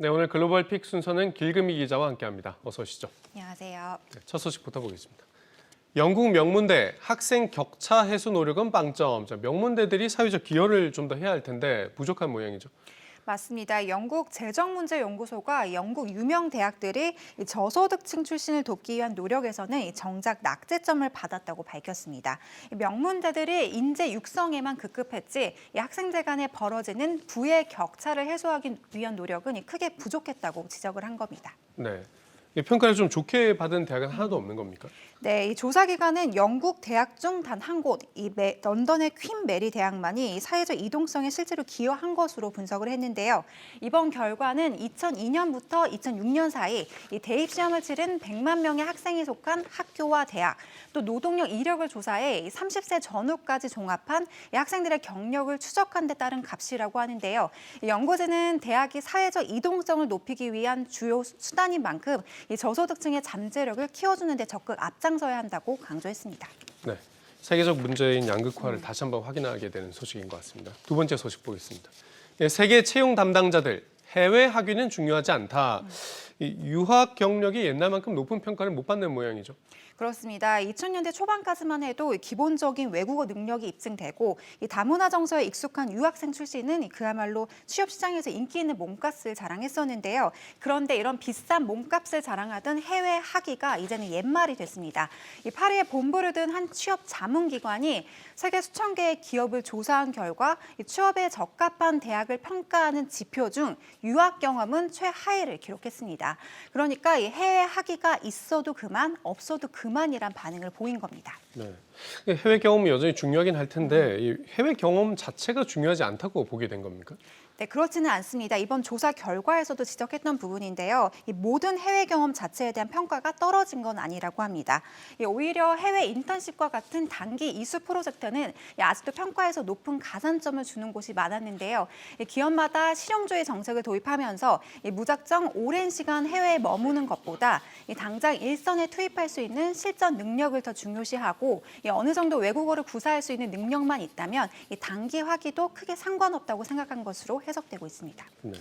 네, 오늘 글로벌 픽 순서는 길금희 기자와 함께합니다. 어서 오시죠. 안녕하세요. 네, 첫 소식부터 보겠습니다. 영국 명문대 학생 격차 해소 노력은 빵점. 명문대들이 사회적 기여를 좀 더 해야 할 텐데 부족한 모양이죠. 맞습니다. 영국 재정문제연구소가 영국 유명 대학들이 저소득층 출신을 돕기 위한 노력에서는 정작 낙제점을 받았다고 밝혔습니다. 명문대들이 인재 육성에만 급급했지 학생들 간에 벌어지는 부의 격차를 해소하기 위한 노력은 크게 부족했다고 지적을 한 겁니다. 네, 이 평가를 좀 좋게 받은 대학은 하나도 없는 겁니까? 네, 이 조사 기관은 영국 대학 중 단 한 곳, 런던의 퀸 메리 대학만이 사회적 이동성에 실제로 기여한 것으로 분석을 했는데요. 이번 결과는 2002년부터 2006년 사이 이 대입 시험을 치른 100만 명의 학생이 속한 학교와 대학, 또 노동력 이력을 조사해 30세 전후까지 종합한 이 학생들의 경력을 추적한 데 따른 값이라고 하는데요. 이 연구진은 대학이 사회적 이동성을 높이기 위한 주요 수단인 만큼 이 저소득층의 잠재력을 키워주는 데 적극 앞장서야 한다고 강조했습니다. 네, 세계적 문제인 양극화를 다시 한번 확인하게 되는 소식인 것 같습니다. 두 번째 소식 보겠습니다. 네, 세계 채용 담당자들, 해외 학위는 중요하지 않다. 이 유학 경력이 옛날만큼 높은 평가를 못 받는 모양이죠. 그렇습니다. 2000년대 초반까지만 해도 기본적인 외국어 능력이 입증되고 이 다문화 정서에 익숙한 유학생 출신은 그야말로 취업 시장에서 인기 있는 몸값을 자랑했었는데요. 그런데 이런 비싼 몸값을 자랑하던 해외 학위가 이제는 옛말이 됐습니다. 이 파리에 본부를 둔 한 취업 자문기관이 세계 수천 개의 기업을 조사한 결과 이 취업에 적합한 대학을 평가하는 지표 중 유학 경험은 최하위를 기록했습니다. 그러니까 이 해외 학위가 있어도 그만, 없어도 그만이란 반응을 보인 겁니다. 네, 해외 경험이 여전히 중요하긴 할 텐데 이 해외 경험 자체가 중요하지 않다고 보게 된 겁니까? 네, 그렇지는 않습니다. 이번 조사 결과에서도 지적했던 부분인데요. 이 모든 해외 경험 자체에 대한 평가가 떨어진 건 아니라고 합니다. 오히려 해외 인턴십과 같은 단기 이수 프로젝트는 아직도 평가에서 높은 가산점을 주는 곳이 많았는데요. 기업마다 실용주의 정책을 도입하면서 무작정 오랜 시간 해외에 머무는 것보다 당장 일선에 투입할 수 있는 실전 능력을 더 중요시하고 어느 정도 외국어를 구사할 수 있는 능력만 있다면 단기 학위도 크게 상관없다고 생각한 것으로 해석되고 있습니다. 네,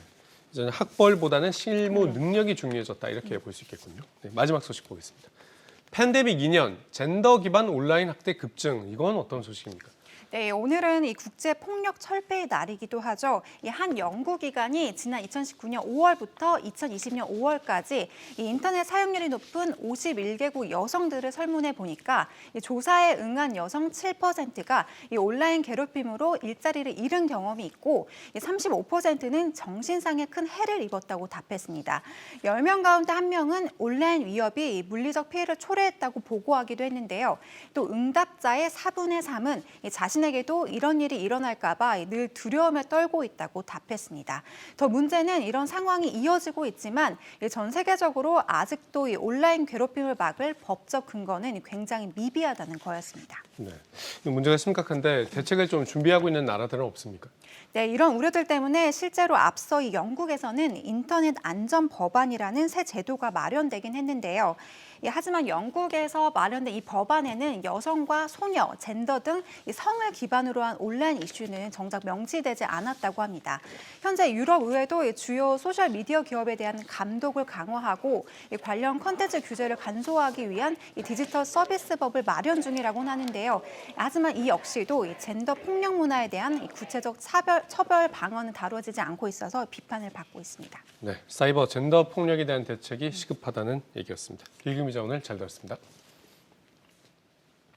이제는 학벌보다는 실무 능력이 중요해졌다 이렇게 볼 수 있겠군요. 네, 마지막 소식 보겠습니다. 팬데믹 2년 젠더 기반 온라인 학대 급증, 이건 어떤 소식입니까? 네, 오늘은 이 국제 폭력 철폐의 날이기도 하죠. 이 한 연구기관이 지난 2019년 5월부터 2020년 5월까지 이 인터넷 사용률이 높은 51개국 여성들을 설문해 보니까 이 조사에 응한 여성 7%가 이 온라인 괴롭힘으로 일자리를 잃은 경험이 있고 35%는 정신상의 큰 해를 입었다고 답했습니다. 10명 가운데 1명은 온라인 위협이 물리적 피해를 초래했다고 보고하기도 했는데요. 또 응답자의 4분의 3은 자신에게도 이런 일이 일어날까 봐 늘 두려움에 떨고 있다고 답했습니다. 더 문제는 이런 상황이 이어지고 있지만 전 세계적으로 아직도 이 온라인 괴롭힘을 막을 법적 근거는 굉장히 미비하다는 거였습니다. 네, 문제가 심각한데 대책을 좀 준비하고 있는 나라들은 없습니까? 네, 이런 우려들 때문에 실제로 앞서 이 영국에서는 인터넷 안전 법안이라는 새 제도가 마련되긴 했는데요. 하지만 영국에서 마련된 이 법안에는 여성과 소녀, 젠더 등 성을 기반으로 한 온라인 이슈는 정작 명시되지 않았다고 합니다. 현재 유럽의회도 주요 소셜미디어 기업에 대한 감독을 강화하고 관련 콘텐츠 규제를 간소화하기 위한 디지털 서비스법을 마련 중이라고 하는데요. 하지만 이 역시도 젠더 폭력 문화에 대한 구체적 처벌 방안은 다뤄지지 않고 있어서 비판을 받고 있습니다. 네, 사이버 젠더 폭력에 대한 대책이 시급하다는 얘기였습니다. 길금희 기자 오늘 잘 들었습니다.